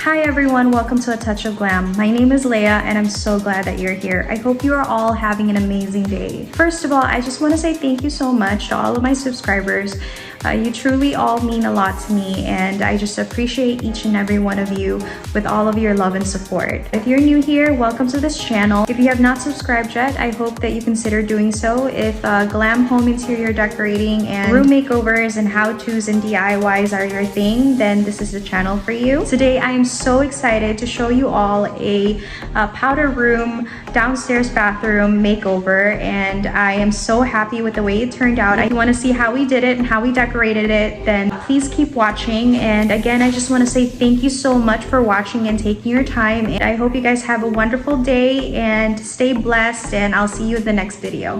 Hi everyone, welcome to A Touch of Glam. My name is Leia and I'm so glad that you're here. I hope you are all having an amazing day. First of all, I just want to say thank you so much to all of my subscribers. You truly all mean a lot to me, and I just appreciate each and every one of you with all of your love and support. If you're new here, welcome to this channel. If you have not subscribed yet, I hope that you consider doing so. If glam home interior decorating and room makeovers and how-tos and DIYs are your thing, then this is the channel for you. Today, I am so excited to show you all a powder room, downstairs bathroom makeover, and I am so happy with the way it turned out. If you want to see how we did it and how we decorated it, then please keep watching. And again, I just want to say thank you so much for watching and taking your time, and I hope you guys have a wonderful day and stay blessed, and I'll see you in the next video.